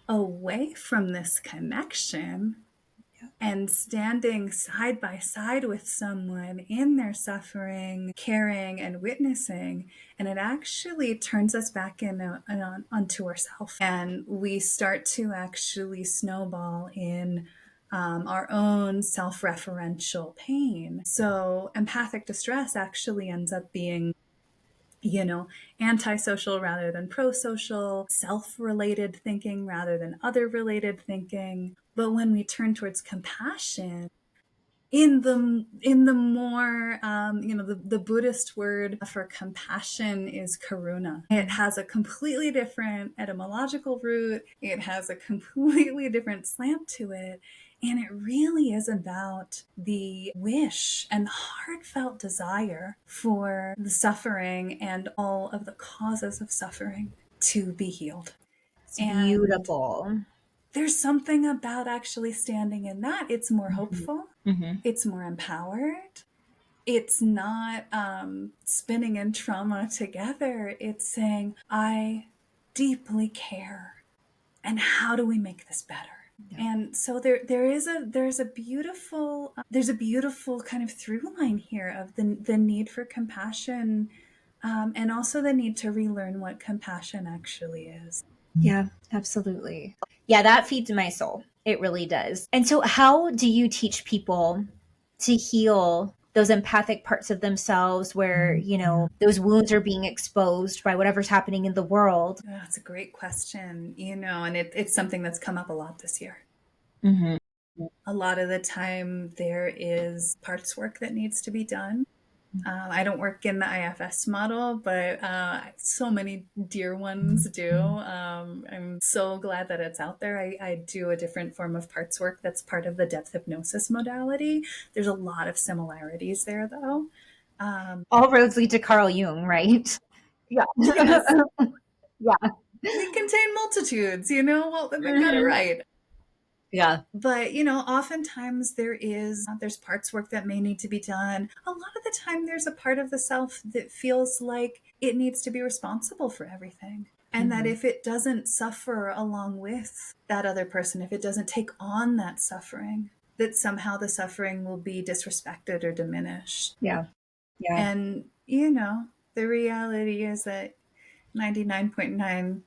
S2: away from this connection and standing side by side with someone in their suffering, caring and witnessing. And it actually turns us back onto ourselves. And we start to actually snowball in our own self-referential pain. So empathic distress actually ends up being, you know, antisocial rather than pro-social, self-related thinking rather than other-related thinking. But when we turn towards compassion, in the more, you know, the Buddhist word for compassion is karuna. It has a completely different etymological root. It has a completely different slant to it. And it really is about the wish and the heartfelt desire for the suffering and all of the causes of suffering to be healed.
S1: It's beautiful.
S2: There's something about actually standing in that. It's more hopeful. Mm-hmm. It's more empowered. It's not spinning in trauma together. It's saying, I deeply care. And how do we make this better? Yeah. And so there's a beautiful kind of through line here of the need for compassion, and also the need to relearn what compassion actually is.
S1: Yeah, absolutely. Yeah, that feeds my soul. It really does. And so how do you teach people to heal those empathic parts of themselves where, you know, those wounds are being exposed by whatever's happening in the world?
S2: That's a great question, you know, and it's something that's come up a lot this year.
S1: Mm-hmm.
S2: A lot of the time there is parts work that needs to be done. I don't work in the IFS model, but so many dear ones do. I'm so glad that it's out there. I do a different form of parts work that's part of the depth hypnosis modality. There's a lot of similarities there, though.
S1: All roads lead to Carl Jung, right? Yeah.
S2: Yes.
S1: Yeah.
S2: We contain multitudes, you know? Well, then they got it right.
S1: Yeah.
S2: But, you know, oftentimes there's parts work that may need to be done. A lot of the time there's a part of the self that feels like it needs to be responsible for everything. And that if it doesn't suffer along with that other person, if it doesn't take on that suffering, that somehow the suffering will be disrespected or diminished.
S1: Yeah. Yeah.
S2: And, you know, the reality is that 99.9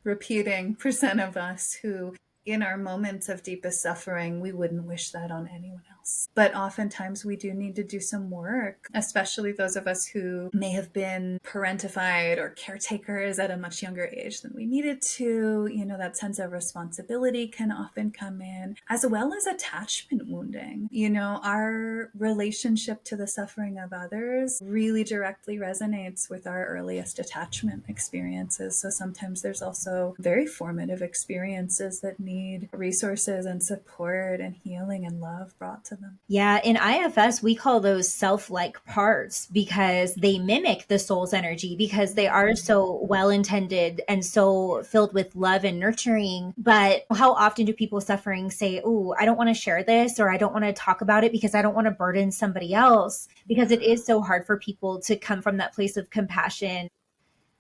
S2: repeating percent of us who, in our moments of deepest suffering, we wouldn't wish that on anyone else. But oftentimes we do need to do some work, especially those of us who may have been parentified or caretakers at a much younger age than we needed to. You know, that sense of responsibility can often come in, as well as attachment wounding. You know, our relationship to the suffering of others really directly resonates with our earliest attachment experiences. So sometimes there's also very formative experiences that need resources and support and healing and love brought to them.
S1: Yeah, in IFS, we call those self-like parts because they mimic the soul's energy because they are so well-intended and so filled with love and nurturing. But how often do people suffering say, oh, I don't want to share this, or I don't want to talk about it because I don't want to burden somebody else? Because it is so hard for people to come from that place of compassion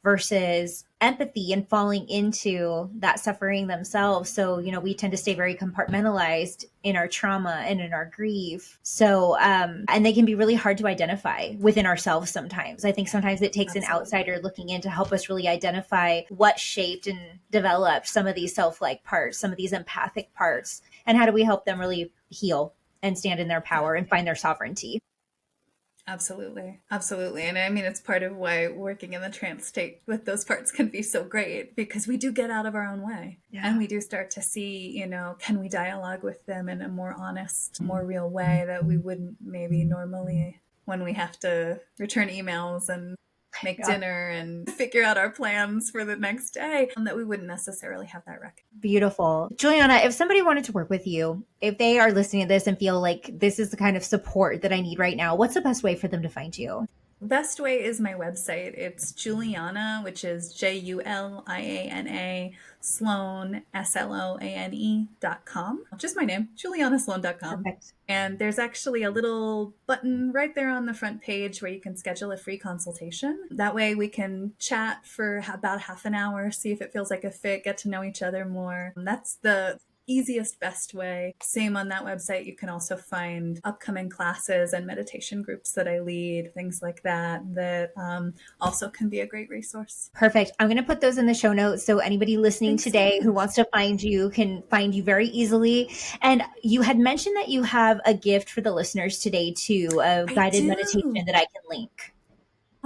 S1: versus empathy and falling into that suffering themselves. So, you know, we tend to stay very compartmentalized in our trauma and in our grief. So, and they can be really hard to identify within ourselves sometimes. I think sometimes it takes an outsider looking in to help us really identify what shaped and developed some of these self-like parts, some of these empathic parts, and how do we help them really heal and stand in their power and find their sovereignty.
S2: Absolutely. Absolutely. And I mean, it's part of why working in the trance state with those parts can be so great, because we do get out of our own way. Yeah. And we do start to see, you know, can we dialogue with them in a more honest, more real way that we wouldn't maybe normally when we have to return emails and make dinner and figure out our plans for the next day, and that we wouldn't necessarily have that record.
S1: Beautiful. Juliana, if somebody wanted to work with you, if they are listening to this and feel like this is the kind of support that I need right now, what's the best way for them to find you?
S2: Best way is my website. It's Juliana, which is Juliana, Sloane, Sloane.com. Just my name, JulianaSloane.com. Perfect. And there's actually a little button right there on the front page where you can schedule a free consultation. That way we can chat for about half an hour, see if it feels like a fit, get to know each other more. That's the easiest, best way. Same on that website. You can also find upcoming classes and meditation groups that I lead, things like that also can be a great resource.
S1: Perfect. I'm going to put those in the show notes so anybody listening today who wants to find you can find you very easily. And you had mentioned that you have a gift for the listeners today too, a guided meditation that I can link.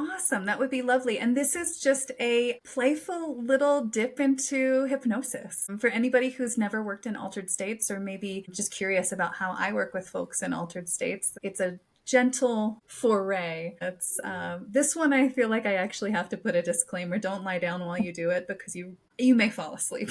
S2: Awesome. That would be lovely. And this is just a playful little dip into hypnosis. For anybody who's never worked in altered states, or maybe just curious about how I work with folks in altered states, it's a gentle foray. It's this one, I feel like I actually have to put a disclaimer. Don't lie down while you do it, because you may fall asleep.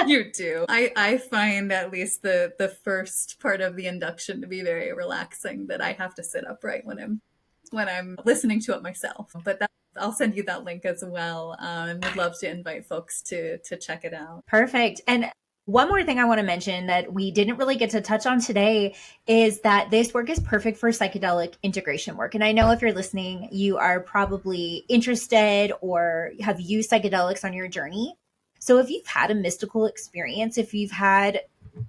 S2: You do. I find at least the first part of the induction to be very relaxing, that I have to sit upright when I'm listening to it myself. But I'll send you that link as well, and would love to invite folks to check it out.
S1: Perfect. And one more thing I want to mention that we didn't really get to touch on today is that this work is perfect for psychedelic integration work. And I know if you're listening, you are probably interested or have used psychedelics on your journey. So if you've had a mystical experience, if you've had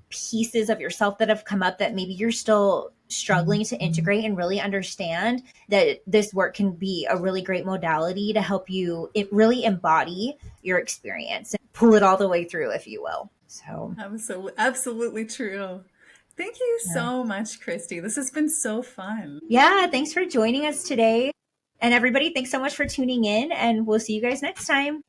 S1: pieces of yourself that have come up that maybe you're still struggling to integrate and really understand, that this work can be a really great modality to help you really embody your experience and pull it all the way through, if you will. So
S2: absolutely true. Thank you so much, Christy. This has been so fun.
S1: Yeah, thanks for joining us today. And everybody, thanks so much for tuning in, and we'll see you guys next time.